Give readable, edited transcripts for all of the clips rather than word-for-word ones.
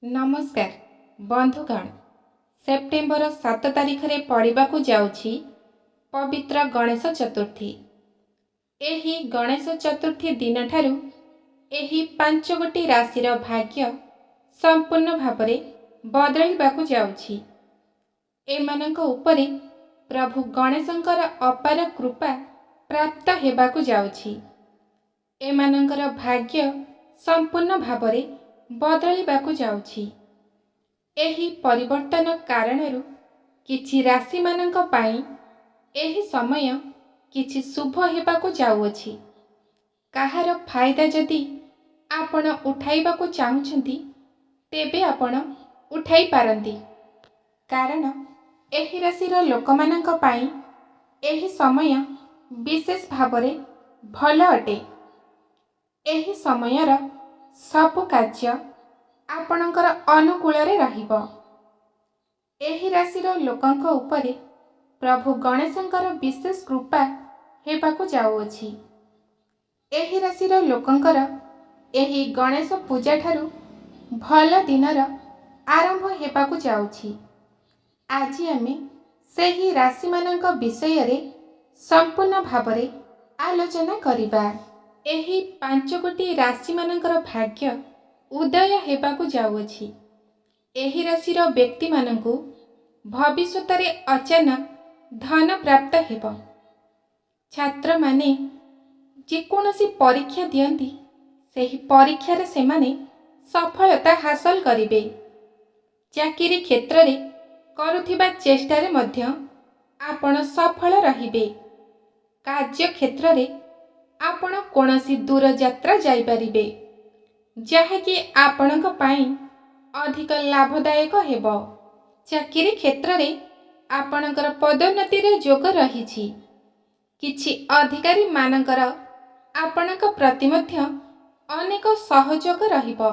नमस्कार बंधुगण। सेप्टेम्बर 7 तारिख रे पड़िबाकु जाउछि पवित्र गणेश चतुर्थी। एही गणेश चतुर्थी दिन ठारू एही 5 गोटी राशिर भाग्य संपूर्ण भावरे बदलिबाकु जाउछि। एमानंक उपरे प्रभु गणेशंकर अपार कृपा प्राप्त हेबाकु जाउछि। एमानंकर भाग्य संपूर्ण भावरे बदलिबाकु जाउछि। एही परिवर्तन कारणरू किछि राशि मानंक पाई एही समय किछि शुभ हेबाकु जाउछि। काहार फायदा जदि आपण उठाइबाकु चाहुछंती तेबे आपण उठाई पारंती, कारण एही राशिर लोकमानंक पाई एही समय विशेष भावरे भल अटे। एही समयर सबु कार्य आपणकर अनुकूल रे रहिबो। एही राशिर लोकंक उपरे प्रभु गणेशंकर विशेष कृपा हेबाकु जाउछि। एही राशिर लोकंकर एही गणेश पूजा ठारू भल दिनर आरंभ हेबाकु जाउछि। आज आमे सेही राशि मानंक विषय रे संपूर्ण भावरे आलोचना करिबा। एही 5 गोटी राशि मानंकर भाग्य उदय हेबाकु जाउछि। एही राशिर व्यक्ति मानंकु भविष्यत रे अचानक धन प्राप्त हेबो। छात्र माने जे कोनोसी परीक्षा दियंती सेही परीक्षा रे सेमाने सफलता हासिल करिबे। चाकरी क्षेत्र रे करुथिबा चेष्टा रे मध्य आपण सफल रहिबे। कार्य क्षेत्र रे आपण कोनोसी दूर यात्रा जाई परिबे, जहा कि आपणक पाई अधिक लाभदायक हेबो। चाकरी क्षेत्र रे आपणकर पदोन्नति रे जोग रहिछि। किछि अधिकारी मानकर आपणक प्रति मध्य अनेक सहयोग रहिबो।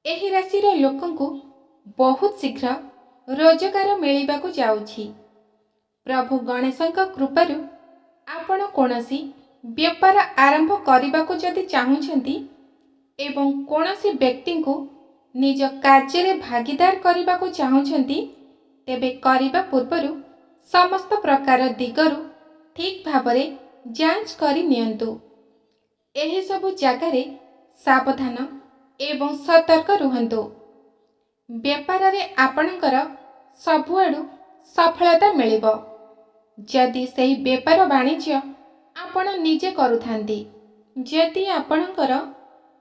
एही राशिर लोकंकु बहुत शीघ्र रोजगार मिलिबाकु जाउछि। प्रभु गणेशंक कृपारु आपण कोनोसी व्यापार आरंभ करिबाकु जदि चाहुछंती एवं कोनोसी व्यक्ति को निज कार्य रे भागीदार करिबाकु चाहुछंती तेबे करिबा पूर्वरु समस्त प्रकार दिगरु ठीक भावरे जांच करि नियंतु। एही सबु जागारे सावधान एवं सतर्क रुहंतु। व्यापार रे आपणकर सबुआडु सफलता मिलिबो। जदि सेही व्यापार वाणिज्य आपण निजे करुथांती, जदि आपणकर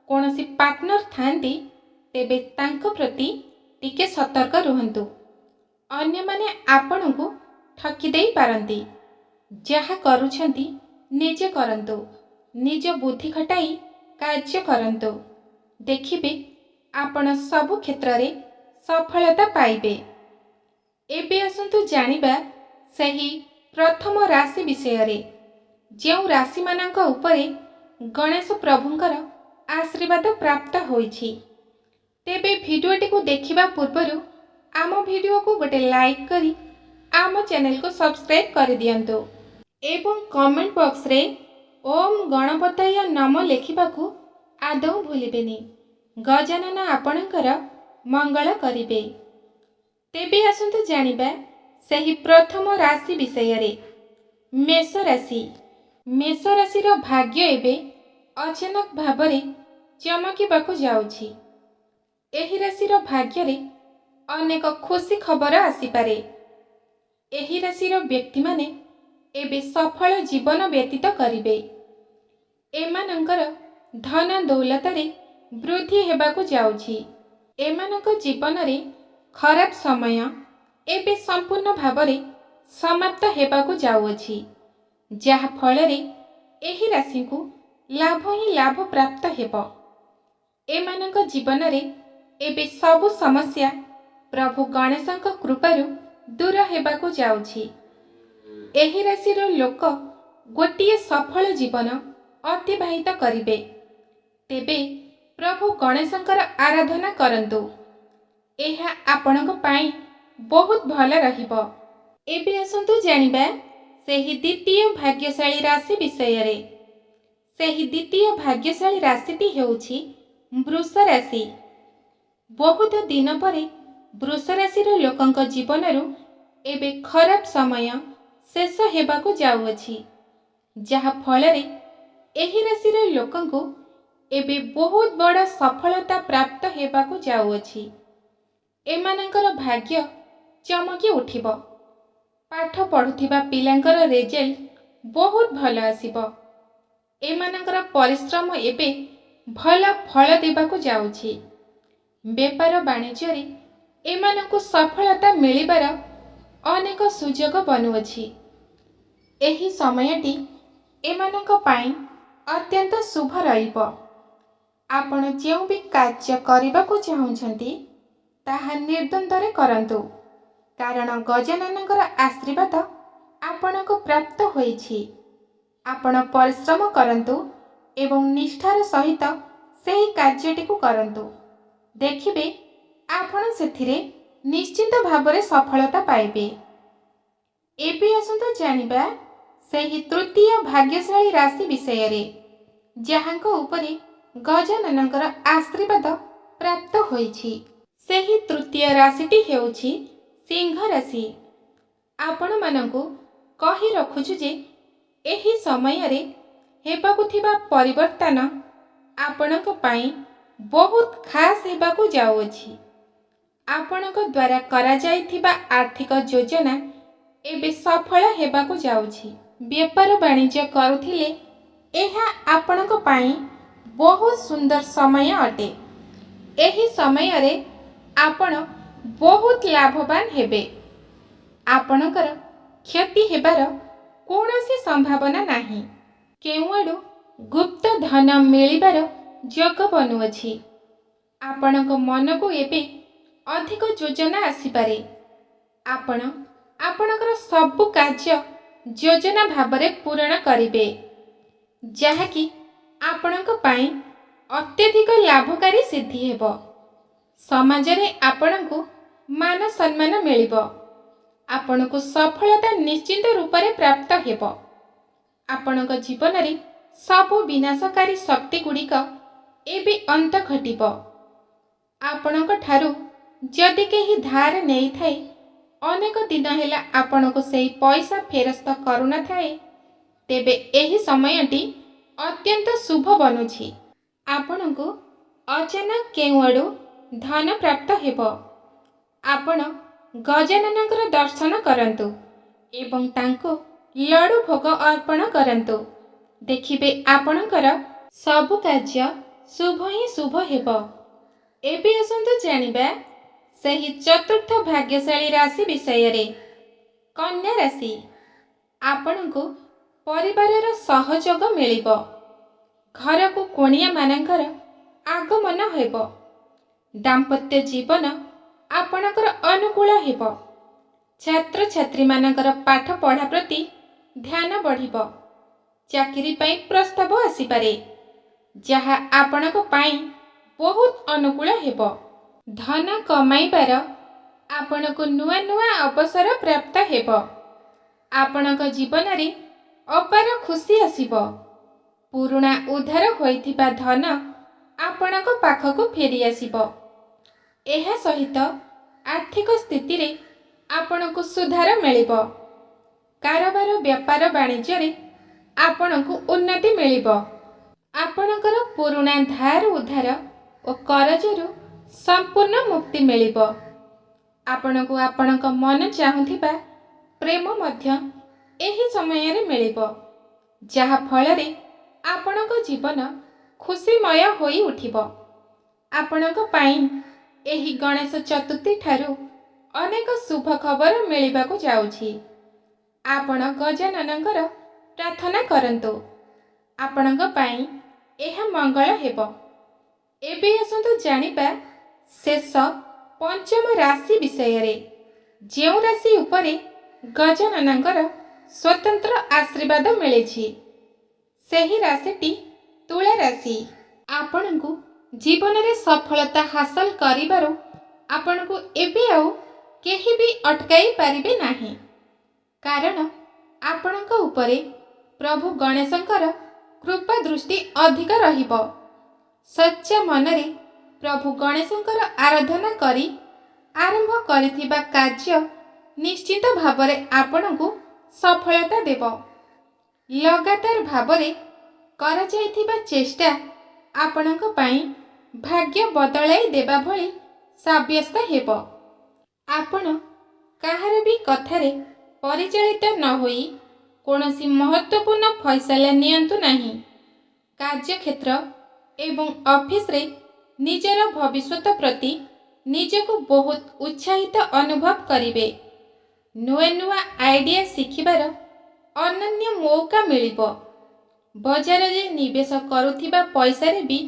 कोनोसी पार्टनर थांती तेबे तांको प्रति टिके सतर्क रुहंतु। अन्य माने आपणको ठकी देई पारंती। जहा करूछंती निजे करंतु। निज बुद्धि खटाई कार्य करंतु। देखिबे आपण सबु क्षेत्र रे सफलता पाइबे। एबे असंतु जानिबा सही प्रथम राशि विषय रे। जेउ राशि मानंक उपरे गणेश प्रभुंकर आशीर्वाद प्राप्त होइछि। तेबे भिडियोटी को देखिबा पूर्वरु आम भिडियो को गोटे लाइक करी आम चैनल को सब्सक्राइब कर दियंतु एवं कमेंट बॉक्स रे ओम गणपतय नम लेखिबाकू आदौ भूलिबेनी। गजानन आपणकर मंगल करिबे। तेबे आसंतु जानिबा सही प्रथम राशि विषय रे। मेष राशि। मेष राशिर भाग्य एबे अचानक भावरे चमकिबाकु जाउछि। एही राशिर भाग्य रे अनेक खुशी खबर आसीपारे। एही राशिर व्यक्ति माने एबे सफल जीवन व्यतीत करिबे। एमानंकर धन दौलत रे वृद्धि हेबाकु जाउछि। एमानंक जीवन रे खराब समय एबे संपूर्ण भावरे समाप्त हेबाकु जाउछि, जहा फलरे एही राशि को लाभ ही लाभ प्राप्त हेबो। एमानंक जीवन रे एबे सबु समस्या प्रभु गणेशंक कृपारु दूर हेबाकु जाउछि। एही राशिर लोक गोटिए सफल जीवन अतिबाहित करिबे। तेबे प्रभु गणेशंकर आराधना करंतु। एहा आपणक पाई बहुत भल रहिबो। एबे असंतु जानिबा सेही द्वितीय भाग्यशाली राशि विषय रे। सेही द्वितीय भाग्यशाली राशिटी हेउछि वृष राशि। ବହୁତ ଦିନ ପରେ ବୃଷ ରାଶିର ଲୋକଙ୍କ ଜୀବନରୁ ଏବେ ଖରାପ ସମୟ ଶେଷ ହେବାକୁ ଯାଉଅଛି, ଯାହା ଫଳରେ ଏହି ରାଶିର ଲୋକଙ୍କୁ ଏବେ ବହୁତ ବଡ଼ ସଫଳତା ପ୍ରାପ୍ତ ହେବାକୁ ଯାଉଅଛି। ଏମାନଙ୍କର ଭାଗ୍ୟ ଚମକି ଉଠିବ। ପାଠ ପଢ଼ୁଥିବା ପିଲାଙ୍କର ରେଜଲ୍ଟ ବହୁତ ଭଲ ଆସିବ। ଏମାନଙ୍କର ପରିଶ୍ରମ ଏବେ ଭଲ ଫଳ ଦେବାକୁ ଯାଉଛି। ବେପାର ବାଣିଜ୍ୟରେ ଏମାନଙ୍କୁ ସଫଳତା ମିଳିବାର ଅନେକ ସୁଯୋଗ ବନୁଅଛି। ଏହି ସମୟଟି ଏମାନଙ୍କ ପାଇଁ ଅତ୍ୟନ୍ତ ଶୁଭ ରହିବ। ଆପଣ ଯେଉଁ ବି କାର୍ଯ୍ୟ କରିବାକୁ ଚାହୁଁଛନ୍ତି ତାହା ନିର୍ଦ୍ୱନ୍ଦ୍ୱରେ କରନ୍ତୁ, କାରଣ ଗଜାନନଙ୍କର ଆଶୀର୍ବାଦ ଆପଣଙ୍କୁ ପ୍ରାପ୍ତ ହୋଇଛି। ଆପଣ ପରିଶ୍ରମ କରନ୍ତୁ ଏବଂ ନିଷ୍ଠାର ସହିତ ସେହି କାର୍ଯ୍ୟଟିକୁ କରନ୍ତୁ। ଦେଖିବେ ଆପଣ ସେଥିରେ ନିଶ୍ଚିତ ଭାବରେ ସଫଳତା ପାଇବେ। ଏବେ ଆସନ୍ତୁ ଜାଣିବା ସେହି ତୃତୀୟ ଭାଗ୍ୟଶାଳୀ ରାଶି ବିଷୟରେ, ଯାହାଙ୍କ ଉପରେ ଗଜାନନଙ୍କର ଆଶୀର୍ବାଦ ପ୍ରାପ୍ତ ହୋଇଛି। ସେହି ତୃତୀୟ ରାଶିଟି ହେଉଛି ସିଂହ ରାଶି। ଆପଣମାନଙ୍କୁ କହି ରଖୁଛୁ ଯେ ଏହି ସମୟରେ ହେବାକୁ ଥିବା ପରିବର୍ତ୍ତନ ଆପଣଙ୍କ ପାଇଁ ବହୁତ ଖାସ୍ ହେବାକୁ ଯାଉଅଛି। ଆପଣଙ୍କ ଦ୍ୱାରା କରାଯାଇଥିବା ଆର୍ଥିକ ଯୋଜନା ଏବେ ସଫଳ ହେବାକୁ ଯାଉଛି। ବେପାର ବାଣିଜ୍ୟ କରୁଥିଲେ ଏହା ଆପଣଙ୍କ ପାଇଁ ବହୁତ ସୁନ୍ଦର ସମୟ ଅଟେ। ଏହି ସମୟରେ ଆପଣ ବହୁତ ଲାଭବାନ ହେବେ। ଆପଣଙ୍କର କ୍ଷତି ହେବାର କୌଣସି ସମ୍ଭାବନା ନାହିଁ। କେଉଁଆଡ଼ୁ ଗୁପ୍ତ ଧନ ମିଳିବାର ଯୋଗ ବନୁଅଛି। ଆପଣଙ୍କ ମନକୁ ଏବେ ଅଧିକ ଯୋଜନା ଆସିପାରେ। ଆପଣ ଆପଣଙ୍କର ସବୁ କାର୍ଯ୍ୟ ଯୋଜନା ଭାବରେ ପୂରଣ କରିବେ, ଯାହାକି ଆପଣଙ୍କ ପାଇଁ ଅତ୍ୟଧିକ ଲାଭକାରୀ ସିଦ୍ଧି ହେବ। ସମାଜରେ ଆପଣଙ୍କୁ ମାନ ସମ୍ମାନ ମିଳିବ। ଆପଣଙ୍କୁ ସଫଳତା ନିଶ୍ଚିତ ରୂପରେ ପ୍ରାପ୍ତ ହେବ। ଆପଣଙ୍କ ଜୀବନରେ ସବୁ ବିନାଶକାରୀ ଶକ୍ତି ଗୁଡ଼ିକ ଏବେ ଅନ୍ତ ଘଟିବ। ଆପଣଙ୍କ ଠାରୁ ଯଦି କେହି ଧାର ନେଇଥାଏ, ଅନେକ ଦିନ ହେଲା ଆପଣଙ୍କୁ ସେହି ପଇସା ଫେରସ୍ତ କରୁନଥାଏ, ତେବେ ଏହି ସମୟଟି ଅତ୍ୟନ୍ତ ଶୁଭ ବନୁଛି। ଆପଣଙ୍କୁ ଅଚାନକ କେଉଁଆଡ଼ୁ ଧନ ପ୍ରାପ୍ତ ହେବ। ଆପଣ ଗଜାନନଙ୍କର ଦର୍ଶନ କରନ୍ତୁ ଏବଂ ତାଙ୍କୁ ଲଡ଼ୁ ଭୋଗ ଅର୍ପଣ କରନ୍ତୁ। ଦେଖିବେ ଆପଣଙ୍କର ସବୁ କାର୍ଯ୍ୟ ଶୁଭ ହିଁ ଶୁଭ ହେବ। ଏବେ ଆସନ୍ତୁ ଜାଣିବା ସେହି ଚତୁର୍ଥ ଭାଗ୍ୟଶାଳୀ ରାଶି ବିଷୟରେ, କନ୍ୟା ରାଶି। ଆପଣଙ୍କୁ ପରିବାରର ସହଯୋଗ ମିଳିବ। ଘରକୁ କୁଣିଆମାନଙ୍କର ଆଗମନ ହେବ। ଦାମ୍ପତ୍ୟ ଜୀବନ ଆପଣଙ୍କର ଅନୁକୂଳ ହେବ। ଛାତ୍ରଛାତ୍ରୀମାନଙ୍କର ପାଠ ପଢ଼ା ପ୍ରତି ଧ୍ୟାନ ବଢ଼ିବ। ଚାକିରି ପାଇଁ ପ୍ରସ୍ତାବ ଆସିପାରେ, ଯାହା ଆପଣଙ୍କ ପାଇଁ ବହୁତ ଅନୁକୂଳ ହେବ। ଧନ କମାଇବାର ଆପଣଙ୍କୁ ନୂଆ ନୂଆ ଅବସର ପ୍ରାପ୍ତ ହେବ। ଆପଣଙ୍କ ଜୀବନରେ ଅପାର ଖୁସି ଆସିବ। ପୁରୁଣା ଉଦ୍ଧାର ହୋଇଥିବା ଧନ ଆପଣଙ୍କ ପାଖକୁ ଫେରିଆସିବ। ଏହା ସହିତ ଆର୍ଥିକ ସ୍ଥିତିରେ ଆପଣଙ୍କୁ ସୁଧାର ମିଳିବ। କାରବାର ବେପାର ବାଣିଜ୍ୟରେ ଆପଣଙ୍କୁ ଉନ୍ନତି ମିଳିବ। ଆପଣଙ୍କର ପୁରୁଣା ଧାର ଉଧାର ଓ କରଜରୁ ସମ୍ପୂର୍ଣ୍ଣ ମୁକ୍ତି ମିଳିବ। ଆପଣଙ୍କୁ ଆପଣଙ୍କ ମନ ଚାହୁଁଥିବା ପ୍ରେମ ମଧ୍ୟ ଏହି ସମୟରେ ମିଳିବ, ଯାହା ଫଳରେ ଆପଣଙ୍କ ଜୀବନ ଖୁସିମୟ ହୋଇ ଉଠିବ। ଆପଣଙ୍କ ପାଇଁ ଏହି ଗଣେଶ ଚତୁର୍ଥୀ ଠାରୁ ଅନେକ ଶୁଭ ଖବର ମିଳିବାକୁ ଯାଉଛି। ଆପଣ ଗଜାନନଙ୍କର ପ୍ରାର୍ଥନା କରନ୍ତୁ। ଆପଣଙ୍କ ପାଇଁ ଏହା ମଙ୍ଗଳ ହେବ। ଏବେ ଆସନ୍ତୁ ଜାଣିବା ଶେଷ ପଞ୍ଚମ ରାଶି ବିଷୟରେ, ଯେଉଁ ରାଶି ଉପରେ ଗଜାନନଙ୍କର ସ୍ୱତନ୍ତ୍ର ଆଶୀର୍ବାଦ ମିଳିଛି। ସେହି ରାଶିଟି ତୁଳା ରାଶି। ଆପଣଙ୍କୁ ଜୀବନରେ ସଫଳତା ହାସଲ କରିବାରୁ ଆପଣଙ୍କୁ ଏବେ ଆଉ କେହି ବି ଅଟକାଇ ପାରିବେ ନାହିଁ, କାରଣ ଆପଣଙ୍କ ଉପରେ ପ୍ରଭୁ ଗଣେଶଙ୍କର କୃପା ଦୃଷ୍ଟି ଅଧିକ ରହିବ। ସଚ୍ଚା ମନରେ प्रभु गणेशंकर आराधना करी आरंभ करिथिबा कार्य निश्चित भावरे आपणकु सफलता देव। लगातार भावरे करा जाइथिबा चेष्टा आपणक पई भाग्य बदलाई देबा भली साब्यस्त हेब। आपण काहार भी कथारे परिचालित न होई कोनोसी महत्वपूर्ण फैसला नियंतु नहीं। कार्यक्षेत्र एवं ऑफिस रे निजर भविष्य प्रति निजको बहुत उत्साहित अनुभव करिवे। नुआ नुआ आइडिया शिखिबार अनन्य मौका मिलिबो। बजार रे निवेश करुथिबा पैसा रे भी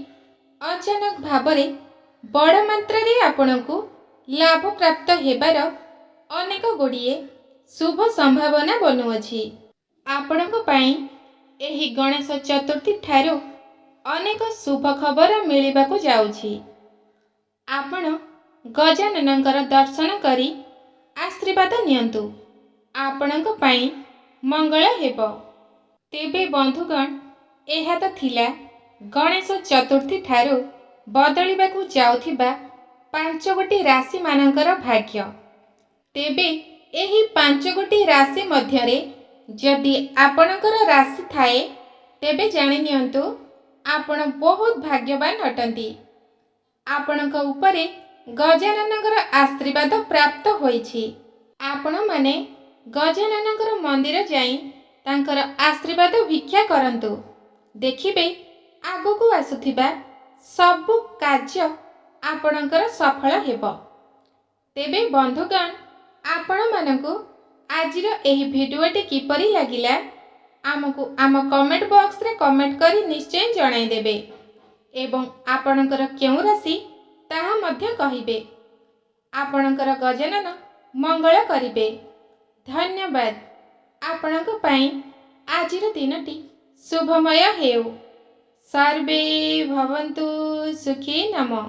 अचानक भावरे बड़ मात्रा रे आपणकु लाभ प्राप्त हेबार अनेक गुड़िए शुभ संभावना बनुअछि। आपणक पई एही गणेश चतुर्थी ठारू अनेक शुभ खबर मिलिबाकु जाउछि। आपण गजाननंकर दर्शन करी आशीर्वाद नियंतु। आपणक पई मंगल हेबो। तेबे बंधुगण एहा तो थिला गणेश चतुर्थी ठारू बदलिबाकु जाउथिबा 5 गोटी राशि मानकर भाग्य। तेबे एही 5 गोटी राशि मध्यरे जदि आपणकर राशि थाए तेबे जानि नियंतु आपण बहुत भाग्यवान अटंती। आपणक उपरे गजाननकर आशीर्वाद प्राप्त होइछि। आपण माने गजाननकर मंदिर जाई तांकर आशीर्वाद भिक्षा करंतु। देखिबे आगुकु आसुथिबा सबु कार्य आपणकर सफल हेबो। तेबे बंधुगण आपण मानकु आजिर एही भिडियोटी किपरि लागिला आमको आम कमेंट बॉक्स रे कमेंट करी निश्चय जणाई देबे एवं आपणकर केउ राशि ताहा मध्य कहिबे। आपणकर गजानन मंगल करिबे। धन्यवाद। आपणक पई आजिर दिनटी शुभमय हेउ। सर्वे भवन्तु सुखी नमः।